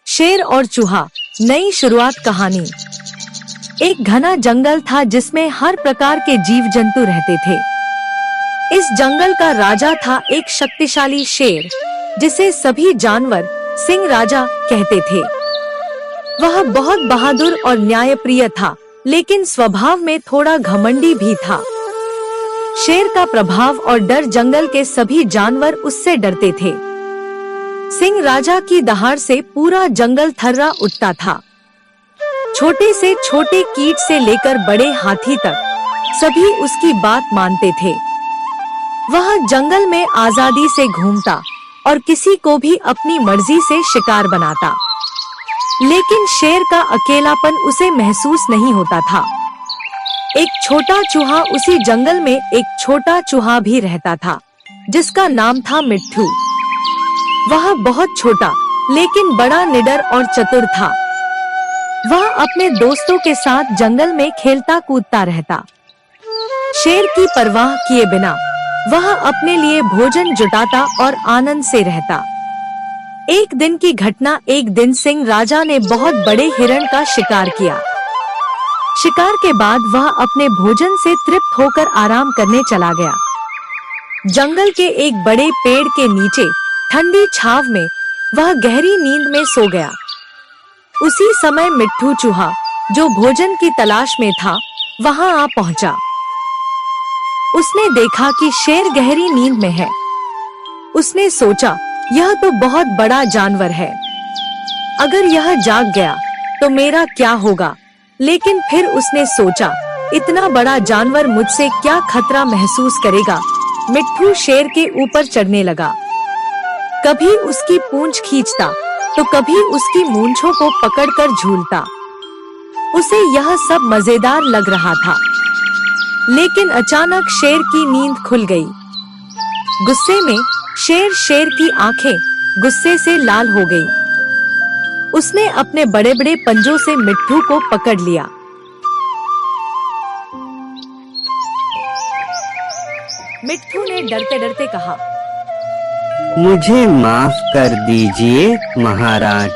शेर और चूहा, नई शुरुआत कहानी। एक घना जंगल था जिसमें हर प्रकार के जीव जंतु रहते थे। इस जंगल का राजा था एक शक्तिशाली शेर, जिसे सभी जानवर सिंह राजा कहते थे। वह बहुत बहादुर और न्यायप्रिय था, लेकिन स्वभाव में थोड़ा घमंडी भी था। शेर का प्रभाव और डर जंगल के सभी जानवर उससे डरते थे। सिंह राजा की दहाड़ से पूरा जंगल थर्रा उठता था। छोटे से छोटे कीट से लेकर बड़े हाथी तक सभी उसकी बात मानते थे। वह जंगल में आजादी से घूमता और किसी को भी अपनी मर्जी से शिकार बनाता, लेकिन शेर का अकेलापन उसे महसूस नहीं होता था। एक छोटा चूहा, उसी जंगल में एक छोटा चूहा भी रहता था, जिसका नाम था मिट्ठू। वह बहुत छोटा लेकिन बड़ा निडर और चतुर था। वह अपने दोस्तों के साथ जंगल में खेलता कूदता रहता। शेर की परवाह किए बिना वह अपने लिए भोजन जुटाता और आनंद से रहता। एक दिन की घटना। एक दिन सिंह राजा ने बहुत बड़े हिरण का शिकार किया। शिकार के बाद वह अपने भोजन से तृप्त होकर आराम करने चला गया। जंगल के एक बड़े पेड़ के नीचे ठंडी छाव में वह गहरी नींद में सो गया। उसी समय मिट्ठू चूहा, जो भोजन की तलाश में था, वहां आ पहुंचा। उसने देखा कि शेर गहरी नींद में है। उसने सोचा, यह तो बहुत बड़ा जानवर है, अगर यह जाग गया तो मेरा क्या होगा। लेकिन फिर उसने सोचा, इतना बड़ा जानवर मुझसे क्या खतरा महसूस करेगा। मिट्ठू शेर के ऊपर चढ़ने लगा। कभी उसकी पूंछ खींचता तो कभी उसकी मूंछों को पकड़कर झूलता। उसे यह सब मजेदार लग रहा था। लेकिन अचानक शेर की नींद खुल गई। गुस्से में शेर की आंखें गुस्से से लाल हो गई। उसने अपने बड़े बड़े पंजों से मिट्ठू को पकड़ लिया। मिट्ठू ने डरते डरते कहा, मुझे माफ कर दीजिए महाराज,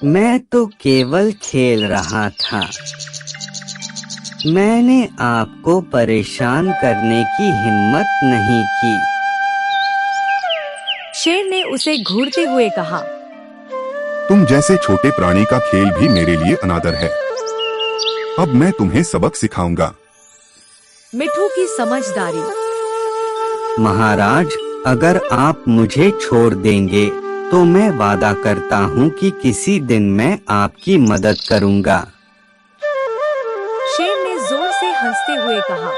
मैं तो केवल खेल रहा था। मैंने आपको परेशान करने की हिम्मत नहीं की। शेर ने उसे घूरते हुए कहा, तुम जैसे छोटे प्राणी का खेल भी मेरे लिए अनादर है। अब मैं तुम्हें सबक सिखाऊंगा। मिट्ठू की समझदारी। महाराज, अगर आप मुझे छोड़ देंगे तो मैं वादा करता हूँ कि किसी दिन मैं आपकी मदद करूँगा। शेर ने जोर से हंसते हुए कहा,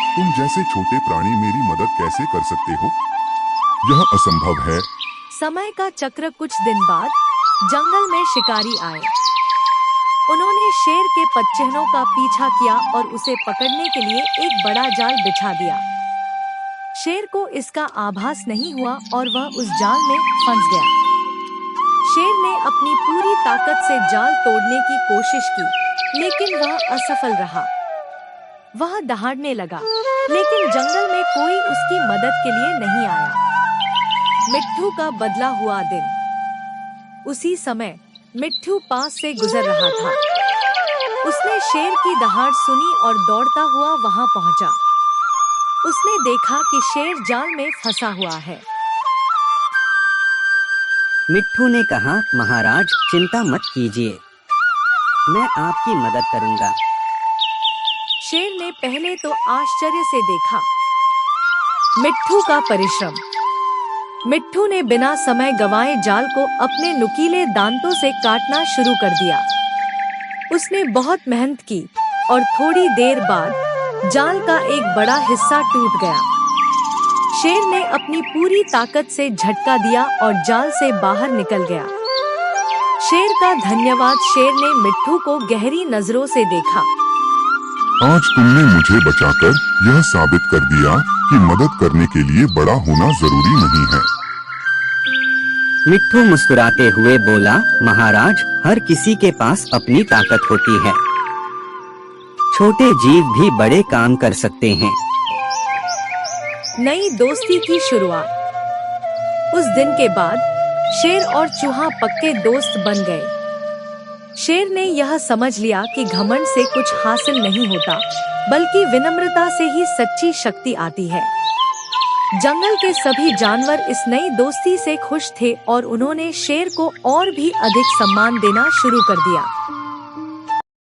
तुम जैसे छोटे प्राणी मेरी मदद कैसे कर सकते हो? यह असंभव है। समय का चक्र। कुछ दिन बाद जंगल में शिकारी आए। उन्होंने शेर के पदचिह्नों का पीछा किया और उसे पकड़ने के लिए एक बड़ा जाल बिछा दिया। शेर को इसका आभास नहीं हुआ और वह उस जाल में फंस गया। शेर ने अपनी पूरी ताकत से जाल तोड़ने की कोशिश की, लेकिन वह असफल रहा। वह दहाड़ने लगा, लेकिन जंगल में कोई उसकी मदद के लिए नहीं आया। मिट्ठू का बदला हुआ दिन। उसी समय मिट्ठू पास से गुजर रहा था। उसने शेर की दहाड़ सुनी और दौड़ता हुआ वहां पहुंचा। उसने देखा कि शेर जाल में फंसा हुआ है। मिट्ठू ने कहा, महाराज चिंता मत कीजिए, मैं आपकी मदद करूंगा। शेर ने पहले तो आश्चर्य से देखा मिट्ठू का परिश्रम। मिट्ठू ने बिना समय गंवाए जाल को अपने नुकीले दांतों से काटना शुरू कर दिया। उसने बहुत मेहनत की और थोड़ी देर बाद जाल का एक बड़ा हिस्सा टूट गया। शेर ने अपनी पूरी ताकत से झटका दिया और जाल से बाहर निकल गया। शेर का धन्यवाद। शेर ने मिट्ठू को गहरी नजरों से देखा। आज तुमने मुझे बचाकर यह साबित कर दिया कि मदद करने के लिए बड़ा होना जरूरी नहीं है। मिट्ठू मुस्कुराते हुए बोला, महाराज, हर किसी के पास अपनी ताकत होती है। छोटे जीव भी बड़े काम कर सकते हैं। नई दोस्ती की शुरुआत। उस दिन के बाद शेर और चूहा पक्के दोस्त बन गए। शेर ने यह समझ लिया कि घमंड से कुछ हासिल नहीं होता, बल्कि विनम्रता से ही सच्ची शक्ति आती है। जंगल के सभी जानवर इस नई दोस्ती से खुश थे और उन्होंने शेर को और भी अधिक सम्मान देना शुरू कर दिया।